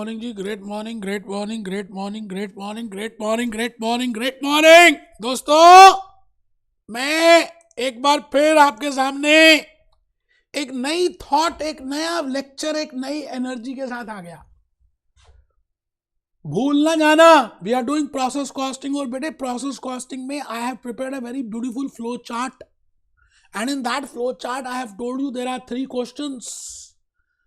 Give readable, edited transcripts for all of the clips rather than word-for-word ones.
Morning ji, great morning, great morning, great morning, great morning, great morning, great morning, great morning. दोस्तों, मैं एक बार फिर आपके सामने एक नई थॉट, एक नया लेक्चर, एक नई एनर्जी के साथ आ गया। भूल ना जाना, we are doing process costing. और बेटे प्रोसेस कॉस्टिंग में I have prepared a very beautiful flow chart, and in that flow chart I have told you there are 3 questions.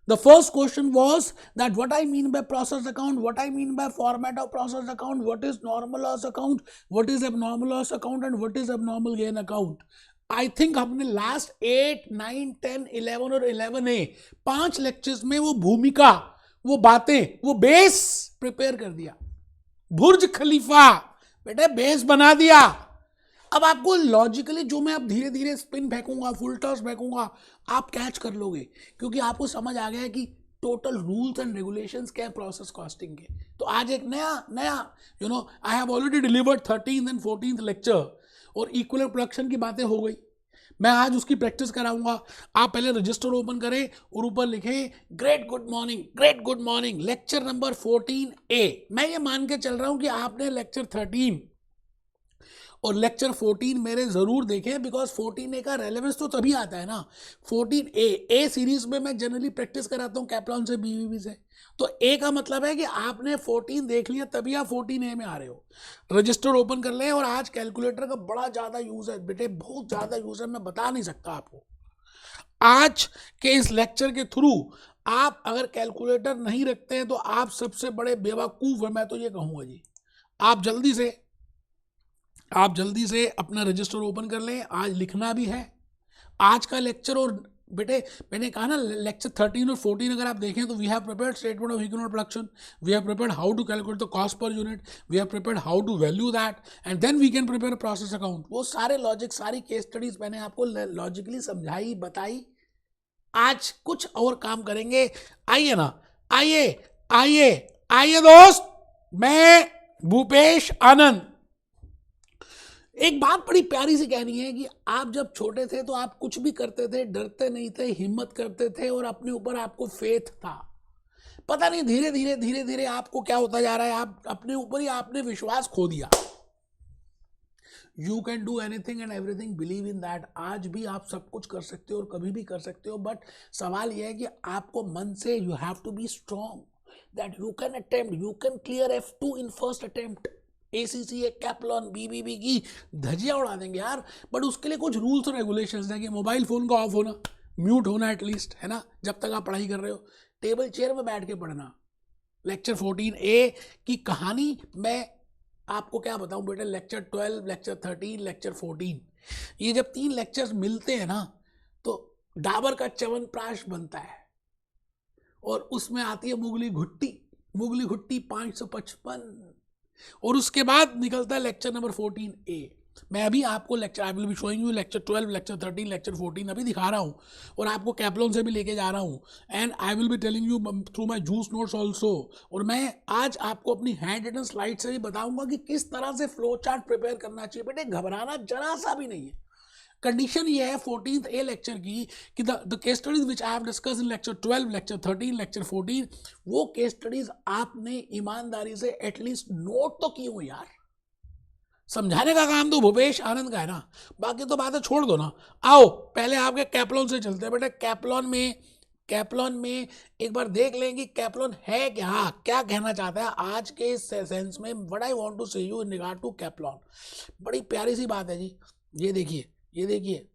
The first question was that what I mean by process account, what I mean by format of process account, what is normal loss account, what is abnormal loss account, and what is abnormal gain account. I think हमने last 8, 9, 10, 11 और 11A 5 lectures में वो भूमिका, वो बातें, वो base prepare कर दिया। बुर्ज खलीफा बेटे बेस बना दिया। अब आपको लॉजिकली जो मैं अब धीरे धीरे स्पिन फेंकूंगा, फुल टॉस फेंकूंगा, आप कैच कर लोगे, क्योंकि आपको समझ आ गया है कि टोटल रूल्स एंड रेगुलेशंस क्या है प्रोसेस कॉस्टिंग के। तो आज एक नया I have already delivered 13th and 14th lecture और इक्वल प्रोडक्शन की बातें हो गई। मैं आज उसकी प्रैक्टिस कराऊंगा। आप पहले रजिस्टर ओपन करें और ऊपर लिखें great good morning, great good morning, lecture number 14A। मैं ये मान के चल रहा हूं कि आपने लेक्चर 13 और लेक्चर 14 मेरे जरूर देखें, बिकॉज 14A का रेलेवेंस तो तभी आता है ना। 14A सीरीज में मैं जनरली प्रैक्टिस कराता हूँ कैप्लॉन से, बीवीबी से। तो ए का मतलब है कि आपने 14 देख लिया तभी आप 14A में आ रहे हो। रजिस्टर ओपन कर लें। और आज कैलकुलेटर का बड़ा ज़्यादा यूज़ है बेटे, बहुत ज़्यादा यूज़ है, मैं बता नहीं सकता आपको। आज के इस लेक्चर के थ्रू आप अगर कैलकुलेटर नहीं रखते हैं तो आप सबसे बड़े बेवकूफ़ है, मैं तो ये कहूँगा जी। आप जल्दी से अपना रजिस्टर ओपन कर लें। आज लिखना भी है आज का लेक्चर। और बेटे मैंने कहा ना, लेक्चर 13 और 14 अगर आप देखें तो we have prepared statement of economic production, we have prepared how to calculate the cost per unit, we have prepared how to value that, and then we can prepare process account. वो सारे logic, सारी case studies मैंने आपको logically समझाई, बताई। आज कुछ और काम करेंगे। आइए ना, आइए आइए आइए दोस्त, मैं भूपेश आनंद। एक बात बड़ी प्यारी सी कहनी है कि आप जब छोटे थे तो आप कुछ भी करते थे, डरते नहीं थे, हिम्मत करते थे और अपने ऊपर आपको फेथ था। पता नहीं धीरे धीरे आपको क्या होता जा रहा है, आप अपने ऊपर ही आपने विश्वास खो दिया। You can do anything and everything, believe in that. आज भी आप सब कुछ कर सकते हो और कभी भी कर सकते हो, बट सवाल यह है कि आपको मन से you have to be strong that you can attempt, you can clear F2 in first attempt. ACCA, Kaplan, BBB की धजिया उड़ा देंगे यार, बट उसके लिए कुछ रूल्स और रेगुलेशंस हैं कि मोबाइल फ़ोन का ऑफ होना, म्यूट होना एटलीस्ट, है ना, जब तक आप पढ़ाई कर रहे हो। टेबल चेयर में बैठ के पढ़ना। लेक्चर 14A की कहानी मैं आपको क्या बताऊं बेटे, लेक्चर 12, लेक्चर 13, लेक्चर 14, ये जब 3 लेक्चर्स मिलते हैं ना तो डाबर का च्यवनप्राश बनता है। और उसमें आती है मुगली घुट्टी 555, और उसके बाद निकलता है लेक्चर नंबर 14A। मैं अभी आपको lecture, I will be showing you lecture 12, lecture 13, lecture 14 अभी दिखा रहा हूँ, और आपको कैप्लॉन से भी लेके जा रहा हूँ, and I will be telling you through my juice notes also. और मैं आज आपको अपनी हैंड रिटन स्लाइड से भी बताऊंगा कि किस तरह से फ्लो चार्ट प्रिपेयर करना चाहिए। बेटे घबराना जरा सा भी नहीं है। कंडीशन ये है 14th लेक्चर की कि the case studies which I have discuss in lecture 12, lecture 13, lecture 14, वो केस स्टडीज आपने ईमानदारी से एटलीस्ट नोट तो की हो यार। समझाने का काम तो भूपेश आनंद का है ना, बाकी तो बातें छोड़ दो ना। आओ पहले आपके कैप्लॉन से चलते हैं बेटे। कैप्लॉन में एक बार देख लें कि कैप्लॉन है क्या, क्या कहना चाहता है आज के सेंस में। व्हाट आई वांट टू से यू इन रिगार्ड टू कैप्लॉन, बड़ी प्यारी सी बात है जी। ये देखिए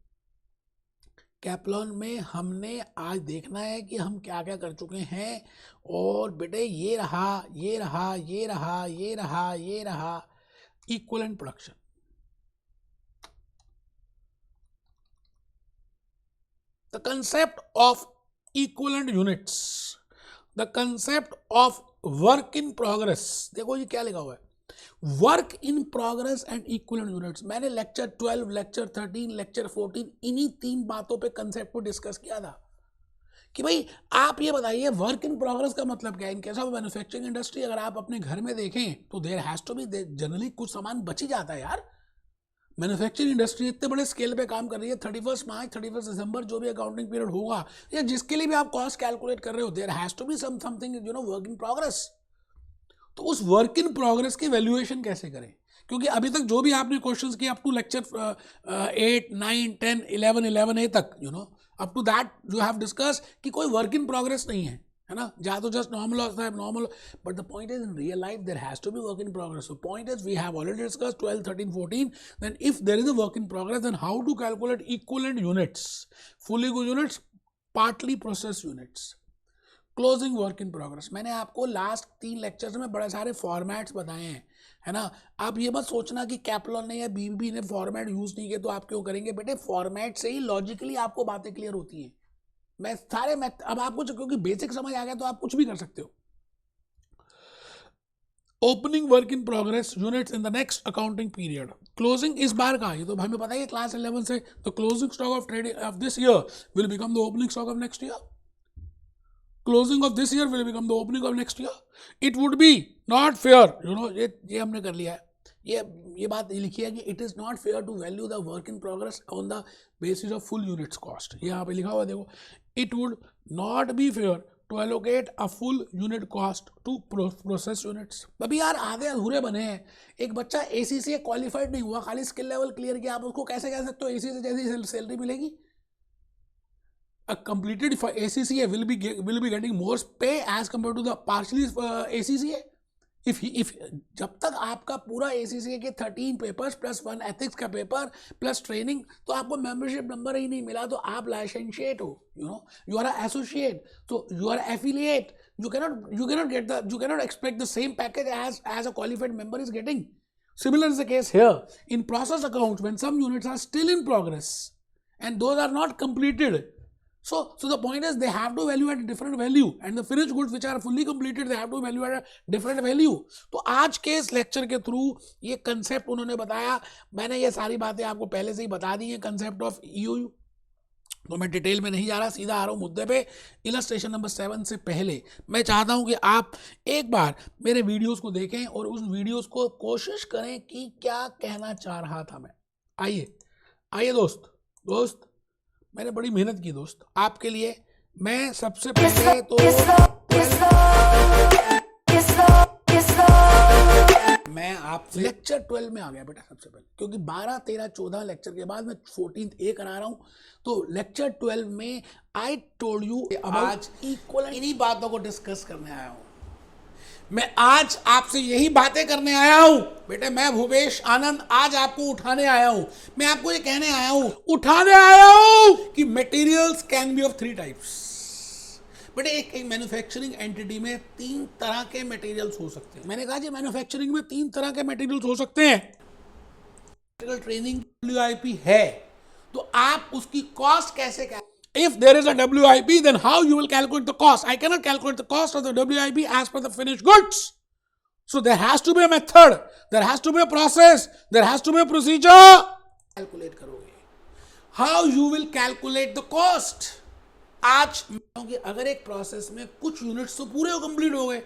कैप्लॉन में हमने आज देखना है कि हम क्या क्या कर चुके हैं। और बेटे ये रहा equivalent production. The concept of equivalent units, the concept of work in progress. देखो ये क्या लिखा हुआ है, work in progress and equivalent units. मैंने लेक्चर 12, लेक्चर 13, लेक्चर 14 इन्हीं 3 बातों पे कंसेप्ट को डिस्कस किया था कि भाई आप ये बताइए वर्क इन प्रोग्रेस का मतलब क्या है। In case of manufacturing industry अगर आप अपने घर में देखें तो there has to be generally कुछ सामान बच ही जाता है यार। मैन्युफैक्चरिंग इंडस्ट्री इतने बड़े स्केल पे काम कर रही है, 31 मार्च 31 दिसंबर जो भी अकाउंटिंग पीरियड होगा या जिसके लिए भी आप कॉस्ट कैलकुलेट कर रहे हो, there has to be something work in progress. तो उस वर्क इन प्रोग्रेस की वैल्यूएशन कैसे करें, क्योंकि अभी तक जो भी आपने क्वेश्चंस किए अप टू लेक्चर 8, 9, 10, 11 ए तक up to that you have discuss कि कोई वर्क इन प्रोग्रेस नहीं है ना, जहाँ तो जस्ट नॉर्मल होता है normal, but the point is in real life there has to be work in progress. So point is we have already discuss 12, 13, 14, then if there is a work in progress then how to calculate equivalent units, fully units, partly process units, closing work in progress. मैंने आपको last 3 lectures में बड़े सारे formats बताए हैं, है ना। आप ये मत सोचना कि कैप्लॉन ने या बीबीबी ने फॉर्मेट यूज नहीं किए तो आप क्यों करेंगे, बेटे फॉर्मेट से ही लॉजिकली आपको बातें क्लियर होती हैं। अब आपको क्योंकि बेसिक समझ आ गया तो आप कुछ भी कर सकते हो। Opening work in progress units in the next accounting period, closing इस बार का, ये तो हमें पता है क्लास 11 से, तो closing stock of trading of this year will become the opening stock of next year, closing of this year will become the opening of next year. It would be not fair, ये हमने कर लिया है, ये बात लिखी है कि it is not fair to value the work in progress on the basis of full units cost। ये यहाँ पे लिखा हुआ देखो, it would not be fair to allocate a full unit cost to process units। अभी यार आधे अधूरे बने हैं, एक बच्चा ACCA क्वालिफाइड नहीं हुआ, खाली स्किल लेवल क्लियर किया, आप उसको कैसे कह सकते हो AC से जैसी सैलरी मिलेगी। A completed ACCA will be getting more pay as compared to the partially ACCA। if जब तक आपका पूरा ACCA के 13 पेपर्स प्लस 1 एथिक्स का पेपर प्लस ट्रेनिंग, तो आपको मेंबरशिप नंबर ही नहीं मिला तो आप लाइसेंशिएट हो, you are एसोसिएट, तो you are affiliate, you cannot expect the same package as a qualified member is getting। Similar is the case here in process accounts when some units are still in progress and those are not completed। So the point is they have to value at a different value and the finished goods which are fully completed they have to value at a different value। तो आज के इस lecture के through ये concept उन्होंने बताया, मैंने ये सारी बातें आपको पहले से ही बता दी हैं कंसेप्ट ऑफ EOU, तो मैं डिटेल में नहीं जा रहा, सीधा आ रहा हूँ मुद्दे पे। इलस्ट्रेशन नंबर 7 से पहले मैं चाहता हूँ कि आप एक बार मेरे वीडियोस को देखें और उस वीडियोस को कोशिश करें कि क्या कहना चाह रहा था मैं। आइए दोस्त मैंने बड़ी मेहनत की दोस्त आपके लिए। मैं सबसे पहले तो मैं आप लेक्चर 12 में आ गया बेटा सबसे पहले, क्योंकि 12, 13, 14 लेक्चर के बाद मैं 14th A करा रहा हूं, तो लेक्चर 12 में आई टोल्ड यू आज इक्वल, इन्हीं बातों को डिस्कस करने आया हूं मैं। आज आपसे यही बातें करने आया हूं बेटे, मैं भूपेश आनंद आज आपको उठाने आया हूं, मैं आपको ये कहने आया हूं कि materials can be of 3 types. बेटे एक मैन्युफैक्चरिंग एंटिटी में 3 तरह के मटेरियल्स हो सकते हैं। मैंने कहा जी मैन्युफैक्चरिंग में 3 तरह के मटेरियल्स हो सकते हैं। ट्रेनिंग WIP है तो आप उसकी कॉस्ट कैसे If there is a WIP, then how you will calculate the cost? I cannot calculate the cost of the WIP as per the finished goods. So there has to be a method, there has to be a process, there has to be a procedure. Calculate करोगे। How you will calculate the cost? आज अगर एक process में कुछ units तो पूरे complete हो गए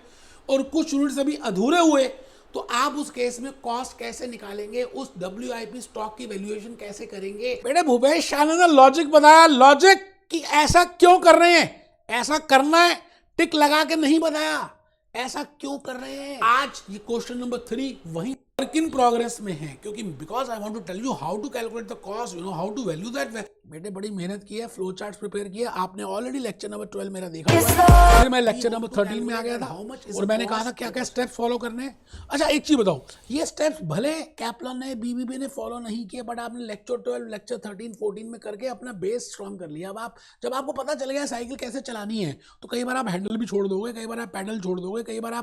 और कुछ यूनिट्स अभी अधूरे हुए, तो आप उस केस में कॉस्ट कैसे निकालेंगे, उस WIP स्टॉक की वैल्यूएशन कैसे करेंगे। बेटे भूपेश आनंद ने लॉजिक बताया, लॉजिक कि ऐसा क्यों कर रहे हैं, ऐसा करना है, टिक लगा के नहीं बताया, ऐसा क्यों कर रहे हैं। आज ये क्वेश्चन नंबर 3 वही वर्क इन प्रोग्रेस में है, क्योंकि because I want to tell you how to calculate the cost, how to value that. बेटे बड़ी मेहनत की है, फ्लो चार्ट्स प्रिपेयर किया, आपने ऑलरेडी लेक्चर नंबर 12 मेरा देखा हुआ, फिर मैं लेक्चर नंबर 13 में आ गया था और मैंने कहा था क्या क्या स्टेप्स फॉलो करने हैं। अच्छा एक चीज बताओ, ये स्टेप्स भले कैप्लॉन ने BBB ने फॉलो नहीं किए, बट आपने लेक्चर 12, लेक्चर 13, 14 में करके अपना बेस स्ट्रॉन्ग कर लिया। अब जब आपको पता चल गया साइकिल कैसे चलानी है, तो कई बार आप हैंडल भी छोड़ दोगे, कई बार आप पैडल छोड़ दोगे, कई बार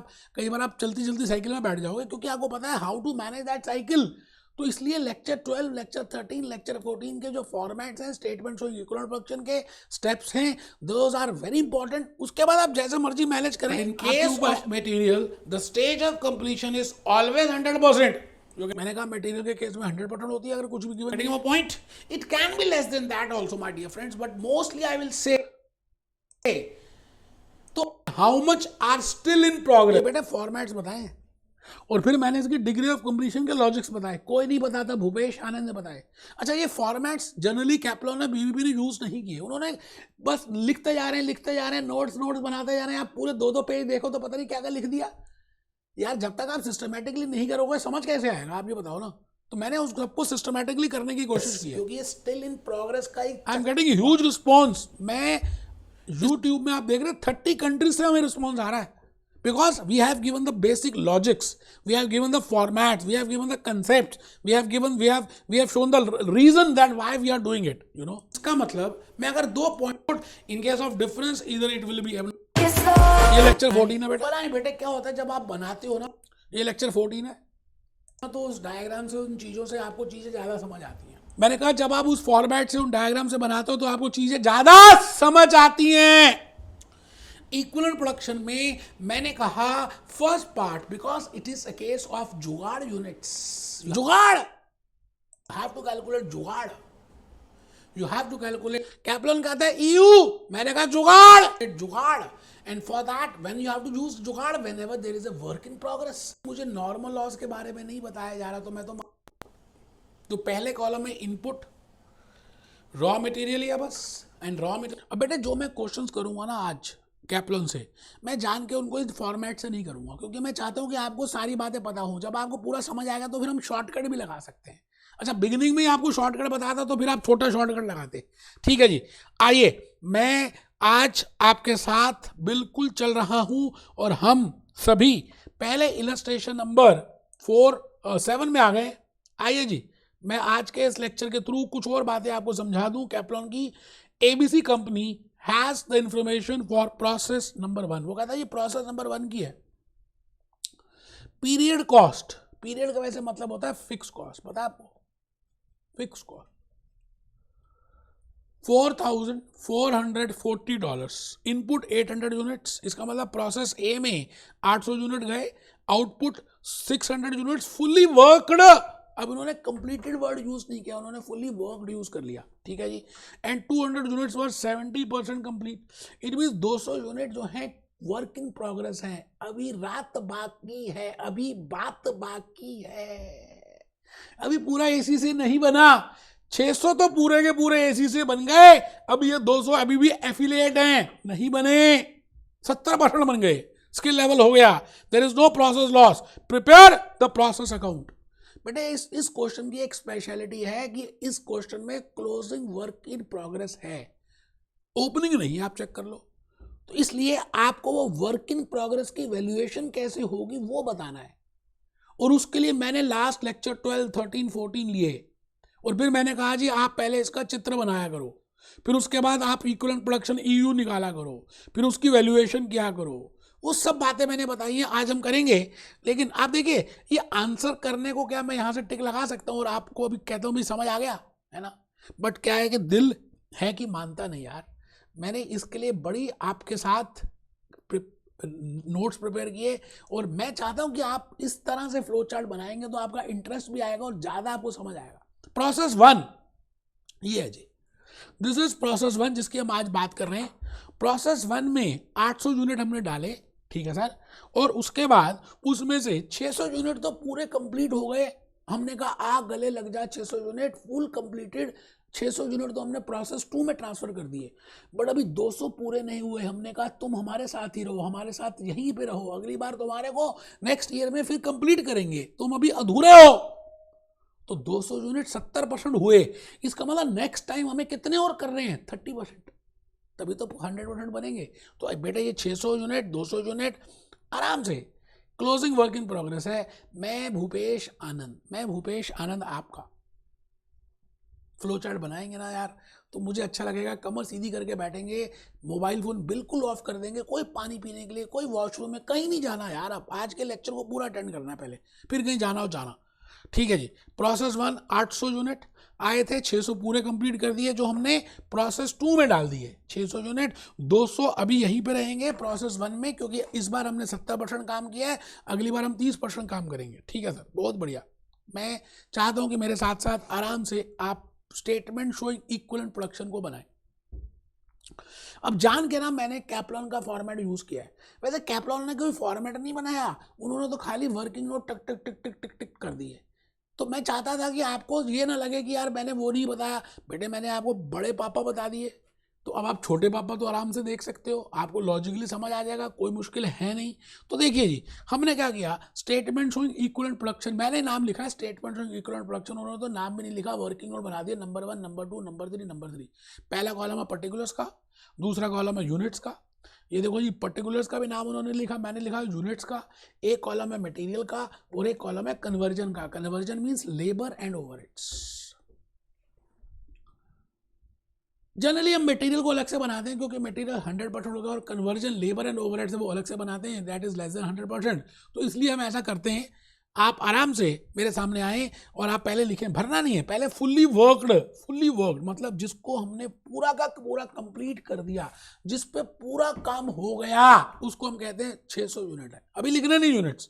आप चलती साइकिल में बैठ जाओगे, क्योंकि आपको पता है how to manage that cycle. तो इसलिए लेक्चर 12, लेक्चर 13, लेक्चर 14 के जो फॉर्मेट्स हैं, स्टेटमेंट्स और इक्विवेलेंट प्रोडक्शन के स्टेप्स हैं, दोज आर वेरी इंपॉर्टेंट। उसके बाद आप जैसे मर्जी मैनेज करें। इन case of material the stage of completion is always 100%। मैंने कहा मटेरियल के केस में 100% होती है अगर कुछ भी given point. It can be less than that also my dear friends, but mostly I will say to how much are still in progress. बेटा फॉर्मेट्स बताएं, और फिर मैंने इसकी डिग्री ऑफ कंप्लीशन के लॉजिक्स बताए, कोई नहीं बताता, भूपेश आनंद ने बताए। अच्छा, ये फॉर्मेट्स जनरली कैप्लॉन ने बीबीपी ने यूज नहीं किए, उन्होंने बस लिखते जा रहे हैं, नोट्स बनाते जा रहे हैं। आप पूरे 2-2 पेज देखो तो पता नहीं क्या क्या लिख दिया यार। जब तक आप सिस्टमेटिकली नहीं करोगे समझ कैसे आएगा, आप ये बताओ ना। तो मैंने उस सबको सिस्टमेटिकली करने की कोशिश की है, क्योंकि ये स्टिल इन प्रोग्रेस का ही। I am getting huge response. मैं यूट्यूब में आप देख रहे हैं 30 कंट्रीज से हमें रिस्पॉन्स आ रहा है, because we have given the basic logics, we have given the formats, we have given the concepts, we have shown the reason that why we are doing it, you know. इसका मतलब मैं अगर 2 point in case of difference either it will be ये lecture 14 है बेटा। पता नहीं बेटे क्या होता है जब आप बनाते हो ना, ये लेक्चर 14 है, तो उस डायग्राम से, उन चीज़ों से आपको चीज़ें ज़्यादा समझ आती हैं। मैंने कहा जब आप उस फॉर्मेट से, उन डायग्राम से बनाते हो तो आपको चीज़ें ज़्यादा समझ आती हैं। इक्विवेलेंट प्रोडक्शन में मैंने कहा first part, because it is a case of jugaad units. Jugaad, have to calculate jugaad, you have to calculate. कैप्लन कहता है ईयू, मैंने कहा jugaad. And for that when you have to use jugaad whenever there is a work in progress. मुझे normal loss के बारे में नहीं बताया जा रहा, तो मैं तो पहले कॉलम में इनपुट रॉ मटेरियल या बस, एंड रॉ मटेरियल। अब बेटे जो मैं क्वेश्चंस करूंगा ना आज कैप्लॉन से, मैं जान के उनको इस फॉर्मेट से नहीं करूंगा, क्योंकि मैं चाहता हूं कि आपको सारी बातें पता हो। जब आपको पूरा समझ आएगा तो फिर हम शॉर्टकट भी लगा सकते हैं। अच्छा, बिगिनिंग में ही आपको शॉर्टकट बताता तो फिर आप छोटा शॉर्टकट लगाते। ठीक है जी, आइए मैं आज आपके साथ बिल्कुल चल रहा हूं और हम सभी पहले इलस्ट्रेशन नंबर 7 में आ गए। आइए जी, मैं आज के इस लेक्चर के थ्रू कुछ और बातें आपको समझा दूं। कैप्लॉन की ABC company has the information for process number 1। वो कहता है ये प्रोसेस नंबर 1 की है। पीरियड कॉस्ट, पीरियड का वैसे मतलब होता है फिक्स कॉस्ट, पता है आपको? Fix cost $4,440, input 800 units. इसका मतलब प्रोसेस ए में 800 यूनिट गए, आउटपुट 600 यूनिट्स फुल्ली वर्कड। अब उन्होंने कंप्लीटेड वर्ड यूज नहीं किया, उन्होंने फुल्ली वर्कड यूज कर लिया। ठीक है जी, and 200 units were 70% complete. It means 200 unit जो है वर्क इन प्रोग्रेस है, अभी रात बाकी है, अभी बात बाकी है, अभी पूरा एसी से नहीं बना। 600 तो पूरे के पूरे एसी से बन गए, अब ये 200 अभी भी एफिलिएट हैं, नहीं बने, 70% बन गए, स्किल लेवल हो गया। There is no process loss, prepare the process account. बेटे इस क्वेश्चन की एक स्पेशलिटी है कि इस क्वेश्चन में क्लोजिंग वर्क इन प्रोग्रेस है, ओपनिंग नहीं। आप चेक कर लो, तो इसलिए आपको वो वर्क इन प्रोग्रेस की वैल्यूएशन कैसे होगी वो बताना है। और उसके लिए मैंने लास्ट लेक्चर 12, 13, 14 लिए, और फिर मैंने कहा जी आप पहले इसका चित्र बनाया करो, फिर उसके बाद आप इक्विवेलेंट प्रोडक्शन ईयू निकाला करो, फिर उसकी वैल्यूएशन किया करो। वो सब बातें मैंने बताई हैं, आज हम करेंगे। लेकिन आप देखिए, ये आंसर करने को क्या मैं यहाँ से टिक लगा सकता हूँ और आपको अभी कहता हूँ भी समझ आ गया है ना, बट क्या है कि दिल है कि मानता नहीं यार। मैंने इसके लिए बड़ी आपके साथ नोट्स प्रिपेयर किए, और मैं चाहता हूँ कि आप इस तरह से फ्लो चार्ट बनाएंगे तो आपका इंटरेस्ट भी आएगा और ज़्यादा आपको समझ आएगा। प्रोसेस 1 ये है जी, दिस इज प्रोसेस 1 जिसकी हम आज बात कर रहे हैं। प्रोसेस 1 में 800 यूनिट हमने डाले, ठीक है सर, और उसके बाद उसमें से 600 यूनिट तो पूरे कंप्लीट हो गए। हमने कहा आग गले लग जाए, 600 यूनिट फुल कंप्लीटेड, 600 यूनिट तो हमने प्रोसेस 2 में ट्रांसफर कर दिए, बट अभी 200 पूरे नहीं हुए। हमने कहा तुम हमारे साथ ही रहो, हमारे साथ यहीं पे रहो, अगली बार तुम्हारे को नेक्स्ट ईयर में फिर कंप्लीट करेंगे, तुम अभी अधूरे हो। तो 200 यूनिट 70% हुए, इसका मतलब नेक्स्ट टाइम हमें कितने और कर रहे हैं? 30%, तभी तो 100% बनेंगे। तो बेटा ये 600 यूनिट, 200 यूनिट आराम से क्लोजिंग वर्क इन प्रोग्रेस है। मैं भूपेश आनंद आपका फ्लो चार्ट बनाएंगे ना यार, तो मुझे अच्छा लगेगा। कमर सीधी करके बैठेंगे, मोबाइल फोन बिल्कुल ऑफ कर देंगे, कोई पानी पीने के लिए, कोई वॉशरूम में कहीं नहीं जाना यार। आप आज के लेक्चर को पूरा अटेंड करना है पहले, फिर कहीं जाना हो जाना। ठीक है जी, प्रोसेस 1 800 यूनिट आए थे, 600 पूरे कंप्लीट कर दिए जो हमने प्रोसेस 2 में डाल दिए। 600 यूनिट, 200 अभी यहीं पे रहेंगे प्रोसेस 1 में, क्योंकि इस बार हमने 70% काम किया है, अगली बार हम 30% काम करेंगे। ठीक है सर, बहुत बढ़िया। मैं चाहता हूं कि मेरे साथ साथ आराम से आप स्टेटमेंट शोइंग इक्विवेलेंट प्रोडक्शन को बनाएं। अब जान के ना मैंने कैप्लॉन का फॉर्मेट यूज किया है। वैसे कैप्लॉन ने कोई फॉर्मेट नहीं बनाया, उन्होंने तो खाली वर्किंग नोट टक टक टिक टिक टिक टिक कर दिए। तो मैं चाहता था कि आपको ये ना लगे कि यार मैंने वो नहीं बताया, बेटे मैंने आपको बड़े पापा बता दिए, तो अब आप छोटे पापा तो आराम से देख सकते हो, आपको लॉजिकली समझ आ जाएगा, कोई मुश्किल है नहीं। तो देखिए जी, हमने क्या किया, स्टेटमेंट शोइंग इक्विवेलेंट प्रोडक्शन, मैंने नाम लिखा है स्टेटमेंट शोइंग इक्विवेलेंट प्रोडक्शन, उन्होंने तो नाम भी नहीं लिखा, वर्किंग नोट बना दिया, नंबर 1, नंबर 2, नंबर 3, नंबर 3। पहला कॉलम है पर्टिकुलर्स का, दूसरा कॉलम है यूनिट्स का। ये देखो जी, पर्टिकुलर्स का भी नाम उन्होंने लिखा, मैंने लिखा यूनिट्स का। एक कॉलम है मटेरियल का और एक कॉलम है कन्वर्जन का। Conversion means labour and overheads. Generally हम मटेरियल को अलग से बनाते हैं क्योंकि मटेरियल 100% होगा, और कन्वर्जन लेबर एंड ओवरहेड से वो अलग से बनाते हैं, दैट इज लेस देन 100%। तो इसलिए हम ऐसा करते हैं, आप आराम से मेरे सामने आए और आप पहले लिखें, भरना नहीं है, पहले फुल्ली वर्क्ड मतलब जिसको हमने पूरा का पूरा कंप्लीट कर दिया, जिस पे पूरा काम हो गया, उसको हम कहते हैं 600 यूनिट है, अभी लिखने नहीं यूनिट्स।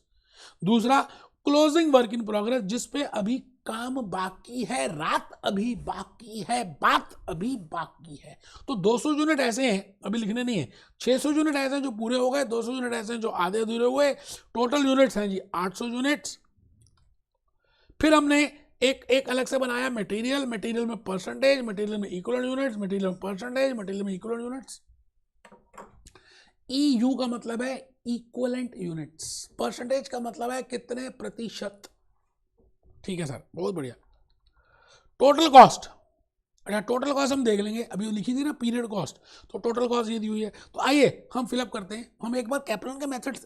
दूसरा क्लोजिंग वर्क इन प्रोग्रेस, जिस पे अभी काम बाकी है, रात अभी बाकी है, बात अभी बाकी है। तो 200 यूनिट ऐसे हैं, अभी लिखने नहीं है, 600 यूनिट ऐसे हैं जो पूरे हो गए, 200 यूनिट ऐसे हैं जो आधे अधूरे हुए। टोटल यूनिट्स हैं जी 800 यूनिट्स। फिर हमने एक एक अलग से बनाया मटेरियल, मटेरियल में परसेंटेज, मटेरियल में इक्वलेंट यूनिट्स, मटेरियल में परसेंटेज, मटेरियल में इक्वलेंट यूनिट्स। EU का मतलब है इक्वलेंट यूनिट्स, परसेंटेज का मतलब है कितने प्रतिशत। ठीक है सर, बहुत बढ़िया। टोटल कॉस्ट, अच्छा टोटल कॉस्ट हम देख लेंगे, अभी लिखी थी ना पीरियड कॉस्ट, तो टोटल कॉस्ट ये दी हुई है। तो आइए हम फिलअप करते हैं। हम एक बार कैप्लॉन के मेथड,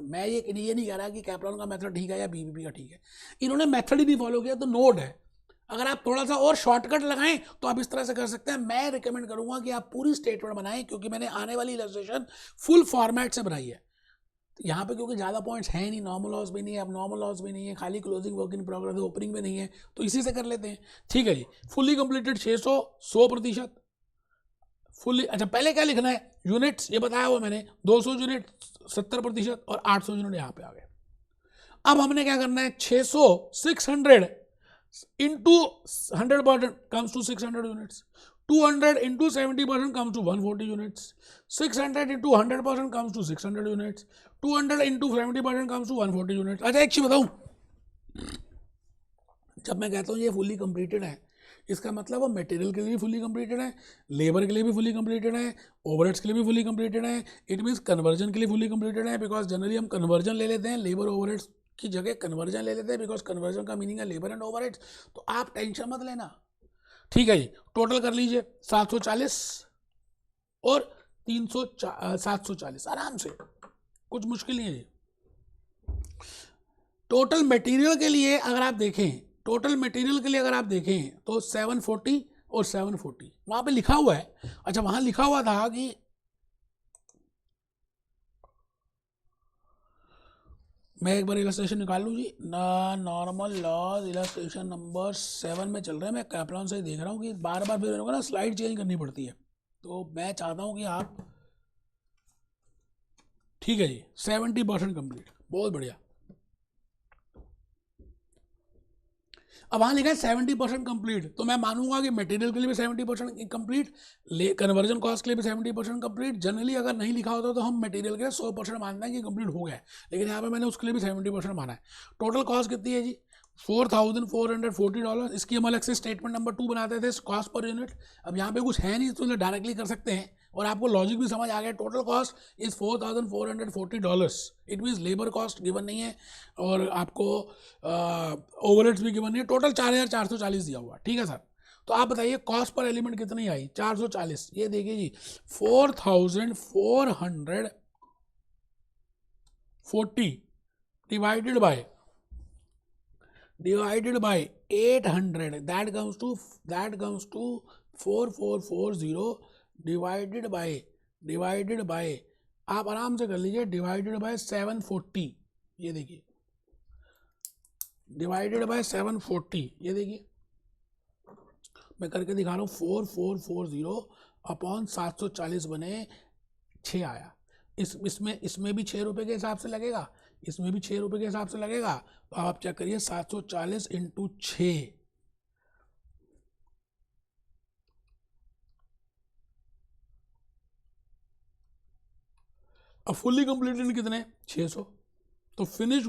मैं ये नहीं कह रहा कि कैप्लॉन का मेथड ठीक है या बीबीपी का ठीक है, इन्होंने मेथड ही नहीं फॉलो किया तो नोट है। अगर आप थोड़ा सा और शॉर्टकट लगाएं तो आप इस तरह से कर सकते हैं। मैं रिकमेंड करूंगा कि आप पूरी स्टेटमेंट बनाएं, क्योंकि मैंने आने वाली इलस्ट्रेशन फुल फॉर्मेट से बनाई है। यहाँ पे क्योंकि ज़्यादा पॉइंट्स हैं नहीं, नॉर्मल लॉस भी नहीं है, अब नॉर्मल लॉस भी नहीं है, खाली क्लोजिंग वर्क इन प्रोग्रेस है, ओपनिंग में नहीं है, तो इसी से कर लेते हैं। ठीक है जी, फुल्ली कंप्लीटेड 600, 100%। फुल्ली, अच्छा पहले क्या लिखना है, यूनिट्स ये बताया हुआ मैंने, 200 यूनिट 70% और 800 यूनिट यहाँ पे आ गए। अब हमने क्या करना है, 600 600 into 100% comes to 600 units, 200 into 70% comes to 140 units, 600 into 100% comes to 600 units, 200 into 70% comes to 140 units। अच्छा एक चीज बताऊं, जब मैं कहता हूँ ये फुल्ली कंप्लीटेड है, इसका मतलब वो मटेरियल के लिए भी फुल्ली कंप्लीटेड है, लेबर के लिए भी फुल्ली कंप्लीटेड है, ओवरहेड्स के लिए भी फुल्ली कंप्लीटेड है। इट मीन्स कन्वर्जन के लिए फुल्ली कंप्लीटेड है, बिकॉज जनरली हम कन्वर्जन ले लेते हैं, लेबर ओवरहेड्स की जगह कन्वर्जन ले लेते हैं, बिकॉज कन्वर्जन का मीनिंग है लेबर एंड ओवरहेड्स। तो आप टेंशन मत लेना। ठीक है जी, टोटल कर लीजिए 740 और 740 आराम से, कुछ मुश्किल नहीं है जी। टोटल मटेरियल के लिए अगर आप देखें, टोटल मटेरियल के लिए अगर आप देखें तो 740 और 740 वहां पे लिखा हुआ है। अच्छा वहां लिखा हुआ था कि मैं एक बार इलस्ट्रेशन निकाल लूँ जी, नॉर्मल लॉज इलस्ट्रेशन नंबर 7 में चल रहे हैं। मैं कैप्लॉन से ही देख रहा हूँ कि बार बार फिर ना स्लाइड चेंज करनी पड़ती है, तो मैं चाहता हूँ कि आप, ठीक है जी 70% कंप्लीट, बहुत बढ़िया। अब वहाँ लिखा है 70% कंप्लीट, तो मैं मानूंगा कि मटेरियल के लिए भी 70% कंप्लीट, कन्वर्जन कॉस्ट के लिए भी 70% कंप्लीट। जनरली अगर नहीं लिखा होता तो हम मटेरियल के लिए 100% मानते हैं कि कंप्लीट हो गया है, लेकिन यहाँ पे मैंने उसके लिए भी 70% माना है। टोटल कॉस्ट कितनी है जी, $4,440। इसकी हम अलग से स्टेटमेंट नंबर 2 बनाते थे, कॉस्ट पर यूनिट। अब यहाँ पे कुछ है नहीं तो डायरेक्टली कर सकते हैं, और आपको लॉजिक भी समझ आ गया। Total cost is $4,440। It means labour cost given नहीं है और आपको ओवरहेड्स भी गिवन नहीं है। टोटल 4,440 दिया हुआ, ठीक है सर। तो आप बताइए कॉस्ट पर एलिमेंट कितनी आई, 440। ये देखिए जी 4,440 divided by 800, that comes to 4440 divided by आप आराम से कर लीजिए, डिवाइडेड बाय 740। ये देखिए डिवाइडेड बाय 740, ये देखिए मैं करके दिखा रहा हूँ, 4440 अपॉन 740 बने 6 आया। इसमें भी 6 रुपये के हिसाब से लगेगा, इसमें भी 6 रुपये के हिसाब से लगेगा। तो आप चेक करिए 740 इंटू 6, अब फुल्ली कंप्लीटेड कितने, 600। तो फिनिश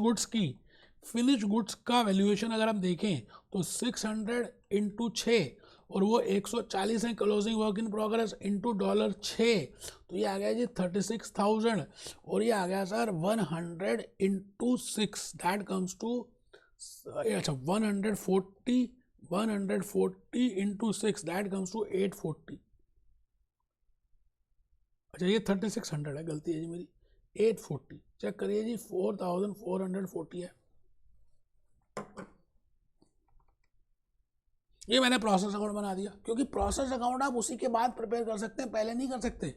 गुड्स का वैल्यूएशन अगर हम देखें तो 600 इंटू 6 और वो 140 है closing work in progress into $6, तो ये आ गया जी 36,000। और ये आ गया sir 100 into 6, that comes to, अच्छा 140 इंटू 6, दैट कम्स टू 840। अच्छा ये 3600 है, गलती है जी मेरी, 840 चेक करिए जी, 4440 है। ये मैंने प्रोसेस अकाउंट बना दिया, क्योंकि प्रोसेस अकाउंट आप उसी के बाद प्रिपेयर कर सकते हैं, पहले नहीं कर सकते।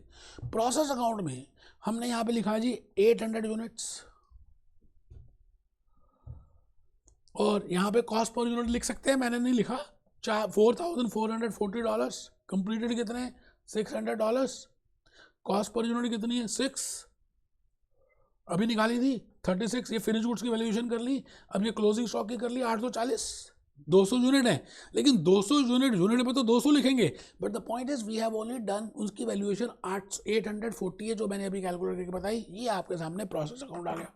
प्रोसेस अकाउंट में हमने यहाँ पे लिखा जी 800 यूनिट्स, और यहाँ पे कॉस्ट पर यूनिट लिख सकते हैं, मैंने नहीं लिखा। $4,440, कंप्लीटेड कितने, $600, कॉस्ट पर यूनिट कितनी है, 6, अभी निकाली थी 36, ये फिनिश गुड्स की वैल्यूएशन कर ली। अब ये क्लोजिंग स्टॉक की कर ली 840, 200 यूनिट है, लेकिन 200 यूनिट पे तो 200 लिखेंगे, but the point is we have only done उसकी वैल्यूएशन 840 है, जो मैंने अभी कैलकुलेट करके बताई। ये आपके सामने प्रोसेस अकाउंट आ गया।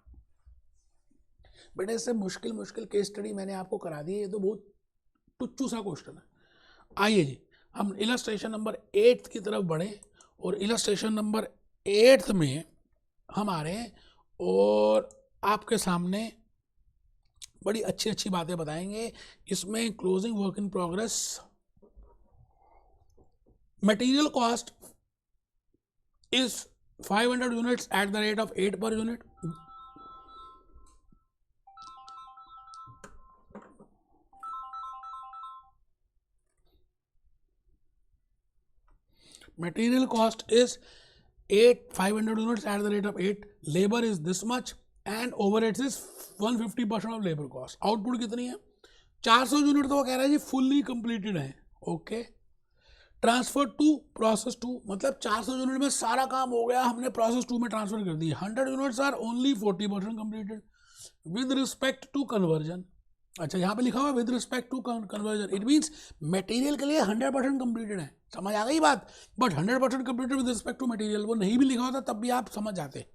बेटा इससे मुश्किल केस स्टडी मैंने आपको करा दी है, ये तो बहुत टुच्चू सा क्वेश्चन है। आइए जी हम इलस्ट्रेशन नंबर 8 की तरफ बढ़े, और इलस्ट्रेशन नंबर 8 में हम आ रहे हैं और आपके सामने बड़ी अच्छी बातें बताएंगे। इसमें closing work in progress, material cost is 500 units at the rate of 8 per unit. Material cost is 500 units at the rate of 8, labor is this much and overheads is 150% of labor cost। Output कितनी है, 400 unit, तो वो कह रहा है जी fully completed है। Okay, transfer to process 2, मतलब 400 unit में सारा काम हो गया, हमने प्रोसेस 2 में ट्रांसफर कर दी। 100 units are only 40% completed with respect to conversion. अच्छा यहाँ पे लिखा हुआ है with respect to conversion, it means material के लिए 100% कंप्लीटेड है, समझ आ गई बात। But 100% completed with respect to material, वो नहीं भी लिखा होता तब भी आप समझ जाते।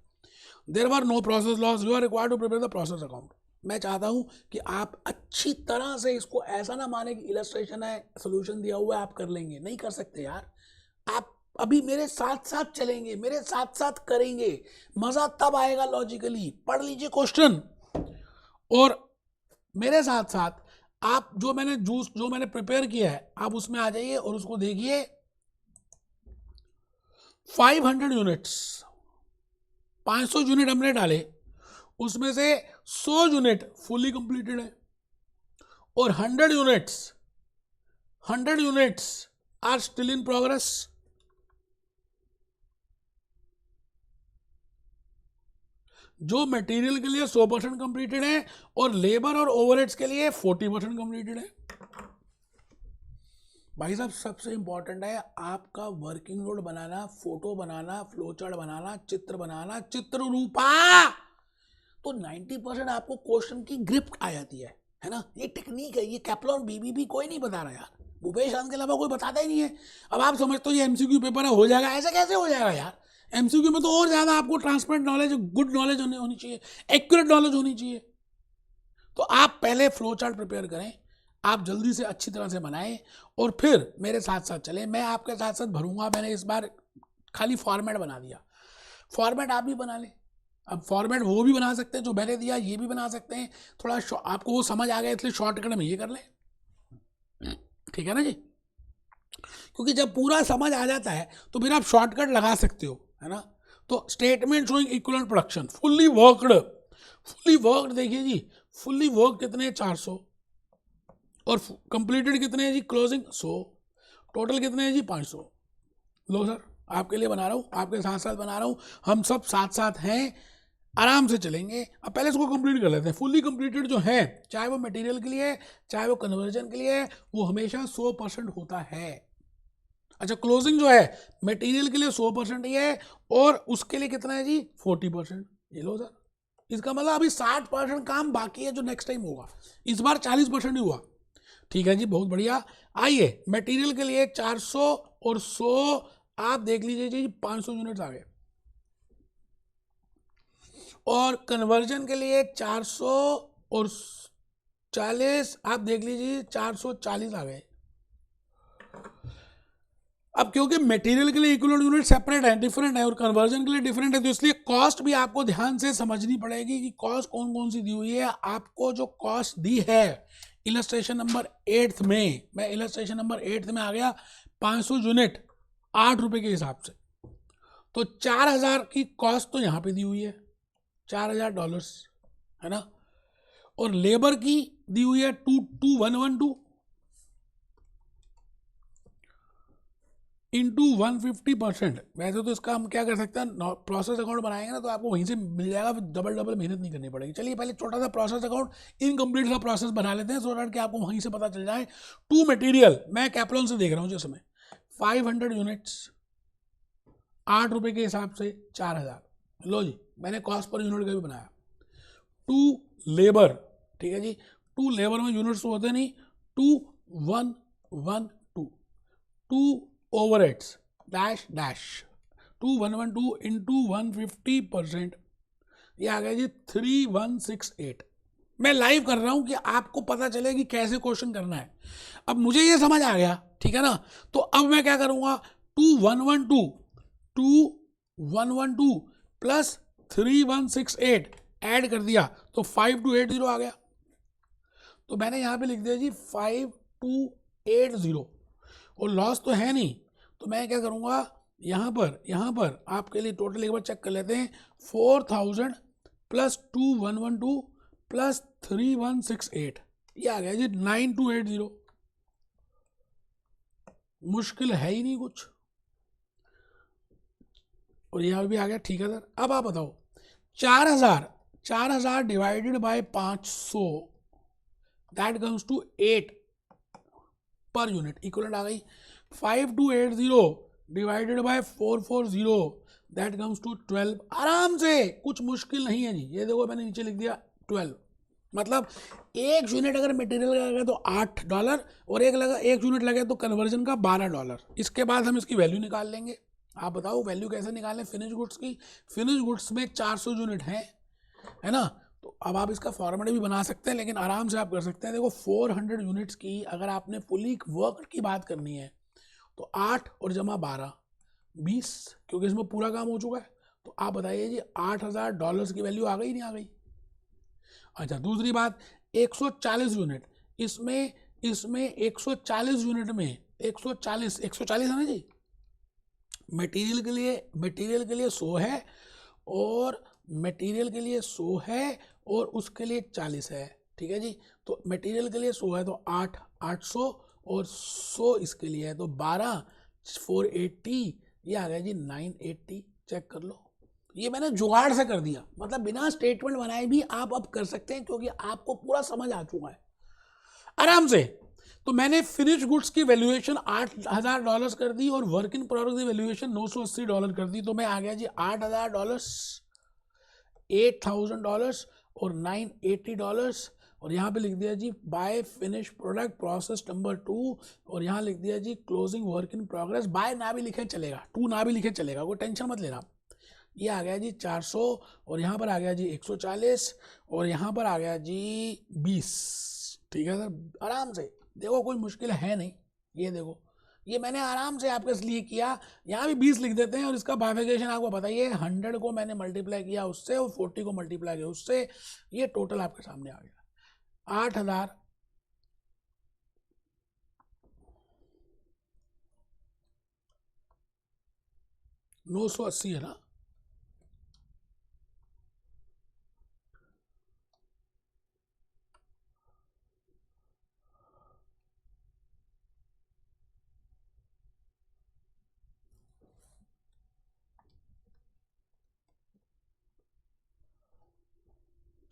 There were no process loss, you are required to prepare the process account. मैं चाहता हूँ कि आप अच्छी तरह से इसको ऐसा ना माने कि इलस्ट्रेशन है, सोल्यूशन दिया हुआ है आप कर लेंगे, नहीं कर सकते यार। आप अभी मेरे साथ साथ चलेंगे, मेरे साथ साथ करेंगे, मजा तब आएगा लॉजिकली। पढ़ लीजिए क्वेश्चन, और मेरे साथ साथ आप जो मैंने प्रिपेयर किया है आप उसमें आ जाइए और उसको देखिए। 500 यूनिट्स, 500 यूनिट हमने डाले, उसमें से 100 यूनिट फुली कंप्लीटेड है, और 100 units are still in progress. जो मटेरियल के लिए 100% कंप्लीटेड है और लेबर और ओवरहेड्स के लिए 40% कंप्लीटेड है। भाई साहब सबसे इंपॉर्टेंट है आपका वर्किंग नोट बनाना, फोटो बनाना, फ्लो चार्ट बनाना, चित्र बनाना, चित्र रूपा। तो 90% आपको क्वेश्चन की ग्रिप आ जाती है ना। ये टेक्निक है, ये कैप्लॉन बीबीबी कोई नहीं बता रहा यार, भूपेश आनंद के अलावा कोई बताता ही नहीं है। अब आप समझते हो ये एमसीक्यू पेपर है, हो जाएगा, ऐसा कैसे हो जाएगा यार। एमसीक्यू में तो और ज़्यादा आपको ट्रांसपेरेंट नॉलेज, गुड नॉलेज होनी चाहिए, एक्यूरेट नॉलेज होनी चाहिए। तो आप पहले फ्लो चार्ट प्रिपेयर करें, आप जल्दी से अच्छी तरह से बनाएं, और फिर मेरे साथ साथ चलें। मैं आपके साथ साथ भरूंगा। मैंने इस बार खाली फॉर्मेट बना दिया, फॉर्मेट आप भी बना लें। अब फॉर्मेट वो भी बना सकते हैं जो मैंने दिया, ये भी बना सकते हैं। थोड़ा आपको वो समझ आ गया इसलिए शॉर्टकट में ये कर लें, ठीक है ना जी। क्योंकि जब पूरा समझ आ जाता है तो फिर आप शॉर्टकट लगा सकते हो, है ना। तो statement showing equivalent production, fully worked देखिए जी, फुल्ली वर्क कितने हैं 400, और कंप्लीटेड कितने हैं जी, क्लोजिंग 100, टोटल कितने हैं जी 500। लो सर आपके लिए बना रहा हूँ, आपके साथ साथ बना रहा हूँ, हम सब साथ साथ हैं, आराम से चलेंगे। अब पहले इसको कंप्लीट कर लेते हैं। फुल्ली कंप्लीटेड जो है, चाहे वो मटेरियल के लिए चाहे वो कन्वर्जन के लिए, वो हमेशा 100% होता है। अच्छा क्लोजिंग जो है मटेरियल के लिए 100% ही है, और उसके लिए कितना है जी 40%। ये लो सर, इसका मतलब अभी 60% काम बाकी है जो नेक्स्ट टाइम होगा। इस बार 40% ही हुआ, ठीक है जी, बहुत बढ़िया। आइए मटेरियल के लिए 400 और 100, आप देख लीजिए जी 500 यूनिट्स आ गए। और कन्वर्जन के लिए 400 और 40 आप देख लीजिए 440 आ गए। अब क्योंकि मटेरियल के लिए इक्विवेलेंट यूनिट सेपरेट है, डिफरेंट है, और कन्वर्जन के लिए डिफरेंट है, तो इसलिए कॉस्ट भी आपको ध्यान से समझनी पड़ेगी कि कॉस्ट कौन कौन सी दी हुई है। आपको जो कॉस्ट दी है इलस्ट्रेशन नंबर 8 में, मैं इलस्ट्रेशन नंबर 8 में आ गया, 500 यूनिट 8 रुपए के हिसाब से, तो 4000 की कॉस्ट तो यहाँ पे दी हुई है, $4000 है ना। और लेबर की दी हुई है 2112 इंटू 150%। वैसे तो इसका हम क्या कर सकते हैं, प्रोसेस अकाउंट बनाएंगे ना तो आपको वहीं से मिल जाएगा, फिर डबल डबल मेहनत नहीं करनी पड़ेगी। चलिए पहले छोटा सा प्रोसेस अकाउंट इनकम्प्लीट सा प्रोसेस बना लेते हैं, सो दैट कि आपको वहीं से पता चल जाए। टू मटेरियल मैं कैप्लॉन से देख रहा हूँ जिसमें 500 यूनिट्स 8 रुपए के हिसाब से 4000। लो जी, मैंने कॉस्ट पर यूनिट का भी बनाया। टू लेबर, ठीक है जी, टू लेबर में यूनिट्स होते नहीं, 2112 to overheads dash dash 2112 into 150%, ये आ गया जी 3168। मैं लाइव कर रहा हूं कि आपको पता चले कि कैसे क्वेश्चन करना है। अब मुझे ये समझ आ गया, ठीक है ना। तो अब मैं क्या करूंगा, 2112 प्लस 3168 ऐड कर दिया तो 5280 आ गया। तो मैंने यहां पे लिख दिया जी 5280, और लॉस तो है नहीं, तो मैं क्या करूंगा, यहाँ पर आपके लिए टोटल एक बार चेक कर लेते हैं। 4000 प्लस 2112 प्लस 3168, ये आ गया जी 9280। मुश्किल है ही नहीं कुछ, और यहाँ भी आ गया, ठीक है सर। अब आप बताओ, 4000 divided by 500 that comes to 8 per unit, equivalent आ गई। 5280 divided by 440 that comes to 12। आराम से, कुछ मुश्किल नहीं है जी। ये देखो मैंने नीचे लिख दिया 12, मतलब एक यूनिट अगर मटेरियल का लगे तो $8 और एक यूनिट लगे तो कन्वर्जन का $12। इसके बाद हम इसकी वैल्यू निकाल लेंगे। आप बताओ वैल्यू कैसे निकालें फिनिश गुड्स की। फिनिश गुड्स में 400 यूनिट है ना, तो अब आप इसका फॉर्मूला भी बना सकते हैं, लेकिन आराम से आप कर सकते हैं। देखो 400 यूनिट्स की अगर आपने फुली वर्क की बात करनी है तो 8 और जमा 12 20, क्योंकि इसमें पूरा काम हो चुका है। तो आप बताइए जी $8000 की वैल्यू आ गई नहीं आ गई। अच्छा, दूसरी बात, 140 यूनिट, इसमें 140 यूनिट में 140 है ना जी। मटेरियल के लिए 100 है, और मटेरियल के लिए 100 है, और उसके लिए 40 है, ठीक है जी। तो मटेरियल के लिए 100 है तो 800 और 100 इसके लिए है तो 12 480, ये आ गया जी 980। चेक कर लो, ये मैंने जुगाड़ से कर दिया, मतलब बिना स्टेटमेंट बनाए भी आप अब कर सकते हैं, क्योंकि आपको पूरा समझ आ चुका है आराम से। तो मैंने फिनिश गुड्स की वैल्यूएशन $8000 कर दी, और वर्क इन प्रोग्रेस की वैल्यूएशन $980 कर दी। तो मैं आ गया जी $8000, $8000 और $980, और यहाँ पे लिख दिया जी by finish product process number 2, और यहाँ लिख दिया जी closing work in progress. By ना भी लिखे चलेगा, 2 ना भी लिखे चलेगा, कोई टेंशन मत लेना। ये आ गया जी 400, और यहाँ पर आ गया जी 140, और यहाँ पर आ गया जी 20, ठीक है सर। आराम से देखो, कोई मुश्किल है नहीं। ये देखो, ये मैंने आराम से आपके लिए किया। यहाँ भी 20 लिख देते हैं, और इसका बाइफिकेशन आपको बताइए, 100 को मैंने मल्टीप्लाई किया उससे, और 40 को मल्टीप्लाई किया उससे, ये टोटल आपके सामने आ गया 8980 है ना।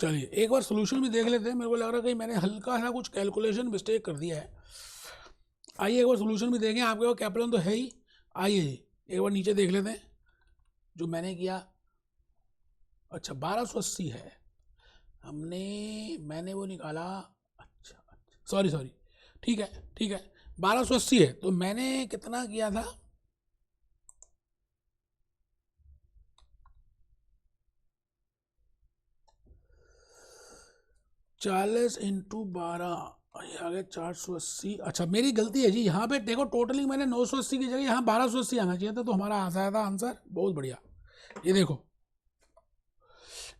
चलिए एक बार सोल्यूशन भी देख लेते हैं। मेरे को लग रहा है कि मैंने हल्का सा कुछ कैलकुलेशन मिस्टेक कर दिया है। आइए एक बार सोल्यूशन भी देखें। आपके पास कैप्लन तो है ही। आइए जी एक बार नीचे देख लेते हैं जो मैंने किया। अच्छा 1280 है, मैंने वो निकाला। अच्छा सॉरी ठीक है 1280 है, तो मैंने कितना किया था, 40 इंटू 12 ये आ गया 480। अच्छा मेरी गलती है जी, यहाँ पे देखो टोटली मैंने 980 की जगह यहाँ 1280 आना चाहिए था, तो हमारा आ जाता था आंसर। बहुत बढ़िया। ये देखो,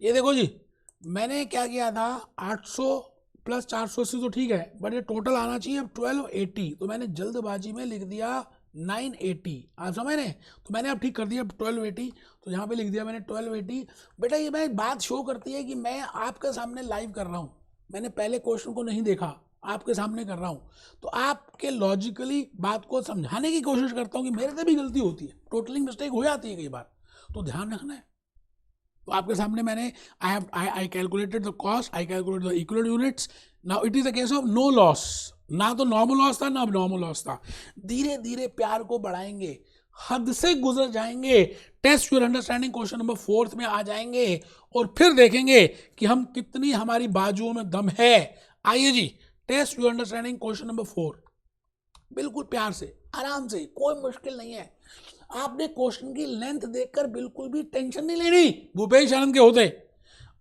ये देखो जी, मैंने क्या किया था, 800 प्लस 480 तो ठीक है, बट ये टोटल आना चाहिए अब 1280, तो मैंने जल्दबाजी में लिख दिया 980। आप समझ रहे हैं? तो मैंने अब ठीक कर दिया 1280, तो यहाँ पे लिख दिया मैंने 1280। बेटा ये मैं बात शो करती है कि मैं आपके सामने लाइव कर रहा हूँ, मैंने पहले क्वेश्चन को नहीं देखा, आपके सामने कर रहा हूँ, तो आपके लॉजिकली बात को समझाने की कोशिश करता हूँ कि मेरे से भी गलती होती है, टोटलिंग मिस्टेक हो जाती है कई बार, तो ध्यान रखना है। तो आपके सामने मैंने I calculated the cost, I calculated the equal units, now it is a case of no loss, ना तो नॉर्मल लॉस था ना अब नॉर्मल लॉस था। धीरे धीरे प्यार को बढ़ाएंगे, हद से गुजर जाएंगे, test your understanding question number 4 में आ जाएंगे, और फिर देखेंगे कि हम कितनी हमारी बाजुओं में दम है। आइए जी, test your understanding question number 4, बिल्कुल प्यार से, आराम से, कोई मुश्किल नहीं है। आपने क्वेश्चन की लेंथ देखकर बिल्कुल भी टेंशन नहीं लेनी, भूपेश आनंद के होते।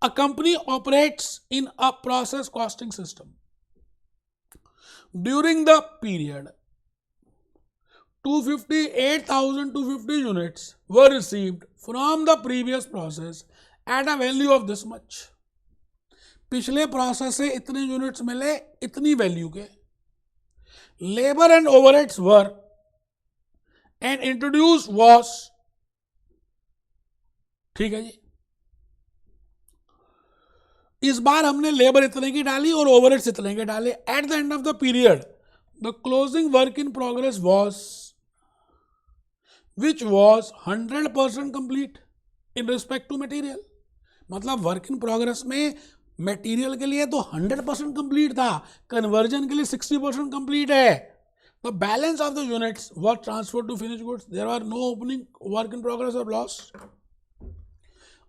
A company operates in a process costing system during the period 258,250 units were received from the previous process at a value of this much. पिछले प्रोसेस से इतने यूनिट्स मिले इतनी वैल्यू के, labour and overheads were and introduce was, ठीक है जी, इस बार हमने लेबर इतने की डाली और ओवरहेड्स इतने के डाले। At the end of the period the closing work in progress was which was 100% complete in respect to material. मतलब वर्क इन प्रोग्रेस में मटेरियल के लिए तो 100% कंप्लीट था, कन्वर्जन के लिए 60% कंप्लीट है। The balance of the units were transfer to finish goods, there are no opening work in progress और लॉस।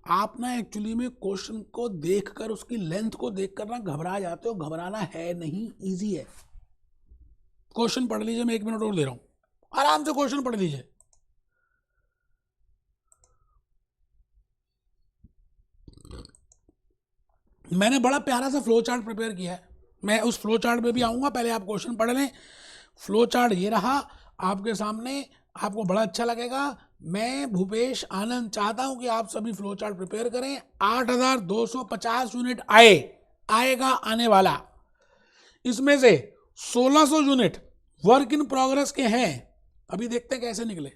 आप ना एक्चुअली में क्वेश्चन को देखकर, उसकी लेंथ को देखकर ना घबरा जाते हो, घबराना है नहीं, इजी है। क्वेश्चन पढ़ लीजिए, मैं 1 मिनट और दे रहा हूं, आराम से क्वेश्चन पढ़ लीजिए। मैंने बड़ा प्यारा सा फ्लो चार्ट प्रिपेयर किया है, मैं उस फ्लो चार्ट पे भी आऊँगा, पहले आप क्वेश्चन पढ़ लें। फ्लो चार्ट ये रहा आपके सामने, आपको बड़ा अच्छा लगेगा। मैं भूपेश आनंद चाहता हूं कि आप सभी फ्लो चार्ट प्रिपेयर करें। 8,250 यूनिट आएगा आने वाला, इसमें से 1,600 यूनिट वर्क इन प्रोग्रेस के हैं। अभी देखते हैं कैसे निकले।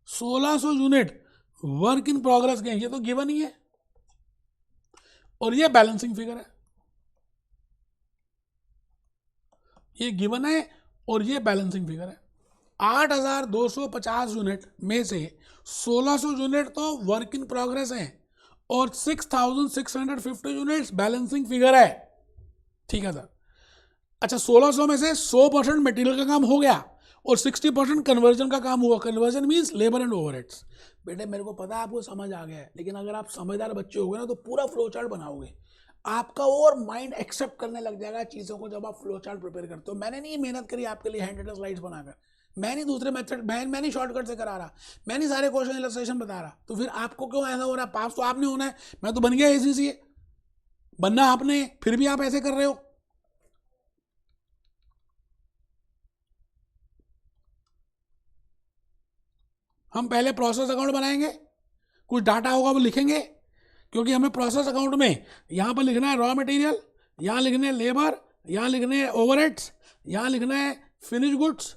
1,600 यूनिट वर्क इन प्रोग्रेस के हैं, ये तो गिवन ही है, और ये बैलेंसिंग फिगर है, ये गिवन है और ये बैलेंसिंग फिगर है। 8,250 यूनिट में से 1,600 यूनिट तो वर्क इन प्रोग्रेस हैं और 6,650 यूनिट्स बैलेंसिंग फिगर है, ठीक है सर। अच्छा, 1,600 में से 100% मटेरियल का काम हो गया और 60% कन्वर्जन का काम हुआ। Conversion means labour and overheads. बेटे मेरे को पता है आपको समझ आ गया है, लेकिन अगर आप समझदार बच्चे होगे ना तो पूरा फ्लो चार्ट बनाओगे, आपका और माइंड एक्सेप्ट करने लग जाएगा चीज़ों को जब आप फ्लो चार्ट प्रिपेयर करते हो। मैंने नहीं मेहनत करी आपके लिए हैंड रिटन स्लाइड्स बनाकर, मैं नहीं दूसरे मेथड, मैं नहीं शॉर्टकट से करा रहा, मैं नहीं सारे क्वेश्चन इलस्ट्रेशन बता रहा, तो फिर आपको क्यों ऐसा हो रहा है? पास तो आपने होना है, मैं तो बन गया ACCA, बनना आपने, फिर भी आप ऐसे कर रहे हो। हम पहले प्रोसेस अकाउंट बनाएंगे, कुछ डाटा होगा वो लिखेंगे, क्योंकि हमें प्रोसेस अकाउंट में यहाँ पर लिखना है रॉ मटेरियल, यहाँ लिखने है लेबर, यहाँ लिखने हैं ओवरहेड्स, यहाँ लिखना है फिनिश गुड्स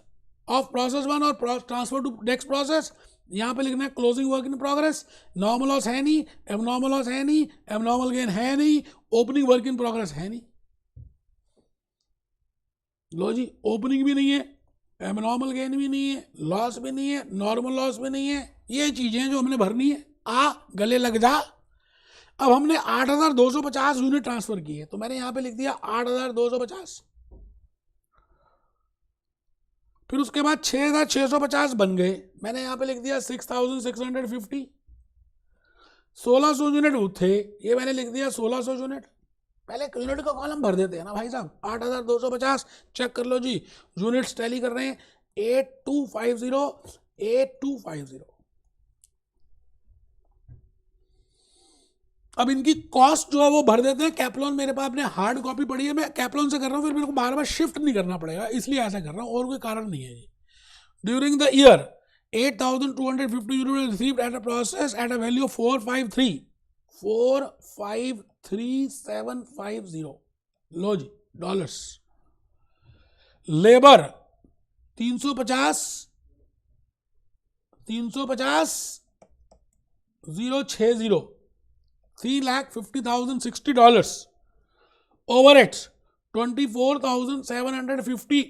ऑफ प्रोसेस 1 और ट्रांसफर टू नेक्स्ट प्रोसेस, यहाँ पे लिखना है closing work in progress. Normal loss है नहीं, एबनॉर्मल लॉस है नहीं, एबनॉर्मल गेन है नहीं, ओपनिंग वर्क इन प्रोग्रेस है नहीं। लो जी, ओपनिंग भी नहीं है, एबनॉर्मल गेन भी नहीं है, लॉस भी नहीं है, नॉर्मल लॉस भी नहीं है, ये चीज़ें जो हमने भरनी है। गले लग जा। अब हमने 8,250 यूनिट ट्रांसफर किए, तो मैंने यहां पे लिख दिया 8,250, फिर उसके बाद 6,650 बन गए, मैंने यहां पे लिख दिया 6,650। 1,600 यूनिट थे, ये मैंने लिख दिया 1,600 यूनिट। पहले यूनिट का कॉलम भर देते हैं ना भाई साहब। 8,250 चेक कर लो जी, यूनिट्स टैली कर रहे हैं 8250। अब इनकी कॉस्ट जो है वो भर देते हैं। कैप्लॉन मेरे पास अपने हार्ड कॉपी पड़ी है, मैं कैप्लॉन से कर रहा हूँ, फिर मेरे को बार बार शिफ्ट नहीं करना पड़ेगा, इसलिए ऐसा कर रहा हूँ, और कोई कारण नहीं है जी। During the year 8,250 unit received at a process at a value of 453,750। लो जी, डॉलर्स। लेबर 350 060 $350,060। ओवरहेड्स 24,750।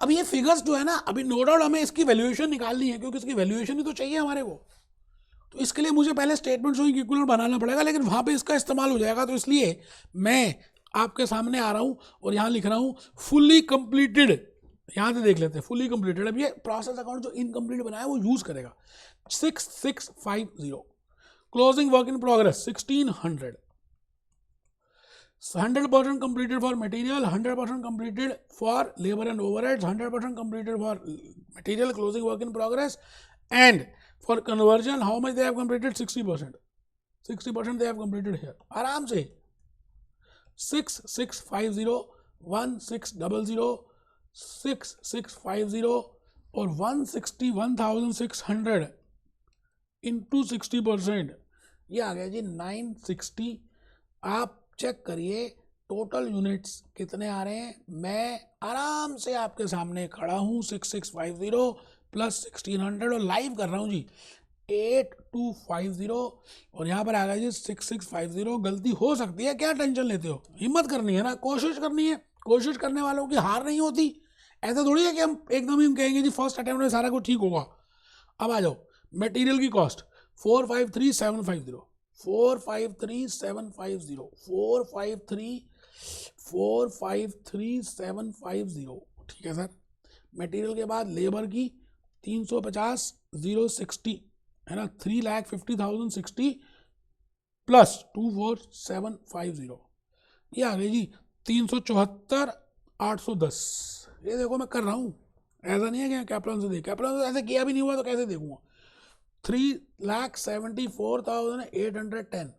अब ये फिगर्स जो है ना, अभी नो डाउट हमें इसकी वैल्यूएशन निकालनी है, क्योंकि इसकी वैल्यूएशन ही तो चाहिए हमारे को। तो इसके लिए मुझे पहले स्टेटमेंट शोइंग इक्विवेलेंट बनाना पड़ेगा, लेकिन वहाँ पे इसका इस्तेमाल हो जाएगा, तो इसलिए मैं आपके सामने आ रहा हूँ और यहाँ लिख रहा हूँ फुल्ली कंप्लीटेड। यहाँ से देख लेते हैं फुल्ली कंप्लीटेड। अब ये प्रोसेस अकाउंट जो इनकम्प्लीट बनाया वो यूज करेगा 6650। Closing work in progress 1600। 100% completed for material, 100% completed for labor and overheads, 100% completed for material, closing work in progress, and for conversion, how much they have completed? 60%. 60% they have completed here. आराम से 6650 1600 6650 और 161,600 into 60%, ये आ गया जी 960। आप check करिए total units कितने आ रहे हैं। मैं आराम से आपके सामने खड़ा हूँ, 6650 प्लस 1600 और लाइव कर रहा हूँ जी 8250 और यहाँ पर आ गया जी 6650। गलती हो सकती है, क्या टेंशन लेते हो, हिम्मत करनी है ना, कोशिश करनी है। कोशिश करने वालों की हार नहीं होती। ऐसा थोड़ी है कि हम एकदम ही कहेंगे जी फर्स्ट अटेम्प्ट में सारा कुछ ठीक होगा। अब आ जाओ, मटेरियल की कॉस्ट 453,750 453,750 ठीक है सर। मटेरियल के बाद लेबर की 350 060 है ना, 3,50,060 प्लस 24,750, ये आ गई जी 374,810। ये देखो मैं कर रहा हूँ, ऐसा नहीं है कि कैप्लॉन से देख, कैप्लॉन से ऐसे किया भी नहीं हुआ तो कैसे देखूंगा। 3,74,810।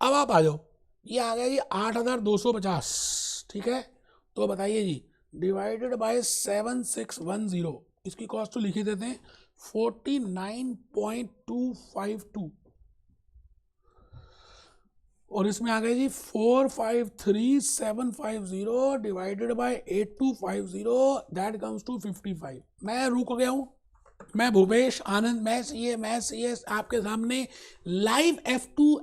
अब आप आ जाओ, ये आ गया जी 8,250 ठीक है। तो बताइए जी डिवाइडेड बाय 7610, इसकी कॉस्ट तो लिख ही देते हैं 49.252 और इसमें आ गया जी 453,750 divided by 8250, that comes to 55। मैं रुक गया हूँ, मैं भूपेश आनंद मैथ्स आपके सामने live F2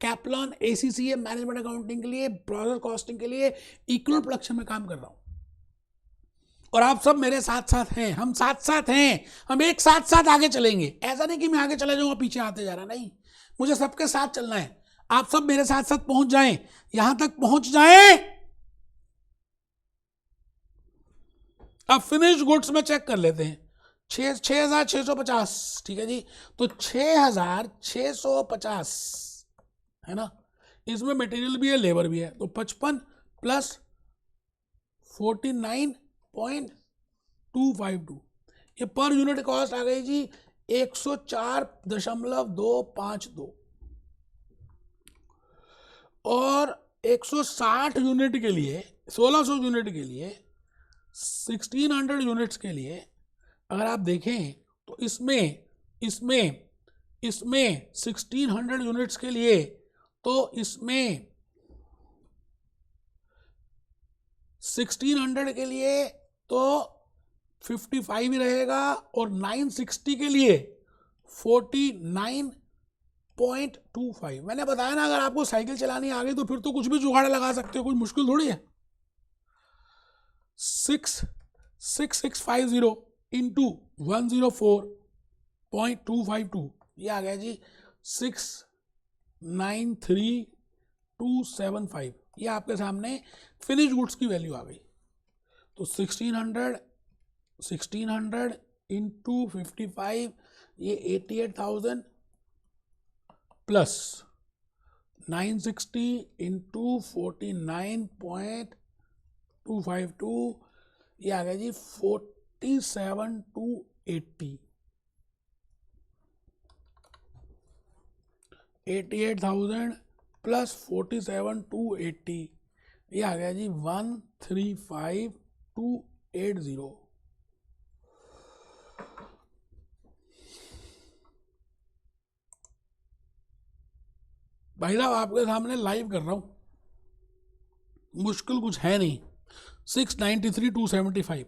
कैप्लॉन ACCA management accounting के लिए, प्रोसेस कॉस्टिंग के लिए इक्वल प्रोडक्शन में काम कर रहा हूं और आप सब मेरे साथ साथ हैं, हम साथ साथ हैं, हम एक साथ साथ आगे चलेंगे। ऐसा नहीं कि मैं आगे चले जाऊंगा पीछे आते जा रहा, नहीं, मुझे सबके साथ चलना है। आप सब मेरे साथ साथ पहुंच जाएं, यहां तक पहुंच जाएं। अब फिनिश गुड्स में चेक कर लेते हैं 6,650 ठीक है जी। तो 6,650 है ना, इसमें मटेरियल भी है लेबर भी है, तो 55 प्लस 49.252, ये पर यूनिट कॉस्ट आ गई जी 104.252 और 160 यूनिट के लिए, 1600 यूनिट के लिए, 1600 यूनिट्स के लिए अगर आप देखें तो इसमें 1600 यूनिट्स के लिए तो इसमें 1600 के लिए तो 55 ही रहेगा और 960 के लिए 49.25। मैंने बताया ना, अगर आपको साइकिल चलानी आ गई तो फिर तो कुछ भी जुगाड़ लगा सकते हो, कुछ मुश्किल थोड़ी है। 6650 इंटू 104.252, ये आ गया जी 693,275। ये आपके सामने फिनिश गुड्स की वैल्यू आ गई। तो 1600 इंटू 55, ये 88,000 प्लस 960 इंटू 49.252, ये आ गया जी 47,280। 88,000 प्लस 47,280, ये आ गया जी 135,280। भाई साहब आपके सामने लाइव कर रहा हूँ, मुश्किल कुछ है नहीं। 693,275,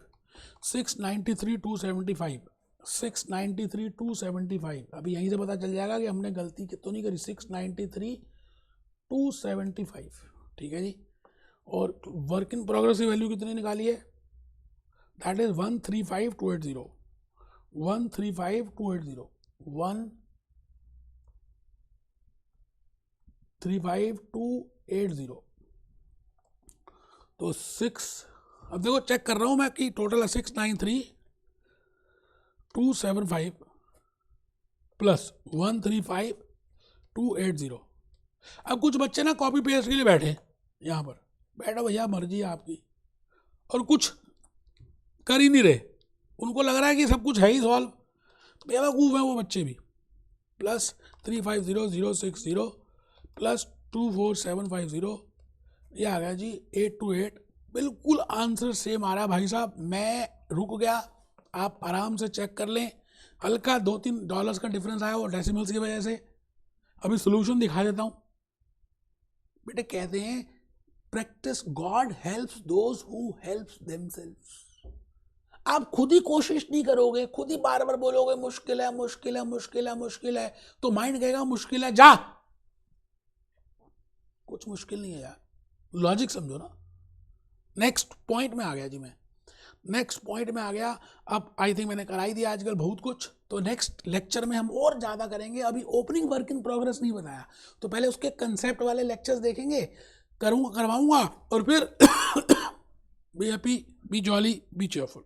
693,275, 693,275। अभी यहीं से पता चल जाएगा कि हमने गलती तो नहीं करी। 693,275, ठीक है जी। और वर्क इन प्रोग्रेस की वैल्यू कितनी निकाली है? That is 135,280, 135,280, 135,280। तो 6, अब देखो चेक कर रहा हूं मैं कि टोटल है 693,275 प्लस 135,280। अब कुछ बच्चे ना कॉपी पेस्ट के लिए बैठे, यहाँ पर बैठो भैया, मर्जी है आपकी, और कुछ कर ही नहीं रहे। उनको लग रहा है कि सब कुछ है ही सॉल्व, बेवकूफ़ है वो बच्चे भी। प्लस 350,060 प्लस 24750, ये आ गया जी 828। बिल्कुल आंसर सेम आ रहा है भाई साहब। मैं रुक गया, आप आराम से चेक कर लें। हल्का $2-3 का डिफरेंस आया वो डेसिमल्स की वजह से। अभी सोल्यूशन दिखा देता हूँ। बेटे कहते हैं practice God helps those who helps themselves. आप खुद ही कोशिश नहीं करोगे, खुद ही बार बार बोलोगे मुश्किल है मुश्किल है मुश्किल है मुश्किल है, तो माइंड कहेगा मुश्किल है, जा। कुछ मुश्किल नहीं है यार, लॉजिक समझो ना। नेक्स्ट पॉइंट में आ गया जी मैं, नेक्स्ट पॉइंट में आ गया। अब आई थिंक मैंने कराई दिया आजकल बहुत कुछ, तो नेक्स्ट लेक्चर में हम और ज़्यादा करेंगे। अभी ओपनिंग वर्क इन प्रोग्रेस नहीं बताया, तो पहले उसके कंसेप्ट वाले लेक्चर्स देखेंगे, करवाऊंगा, और फिर be happy, B jolly, B cheerful.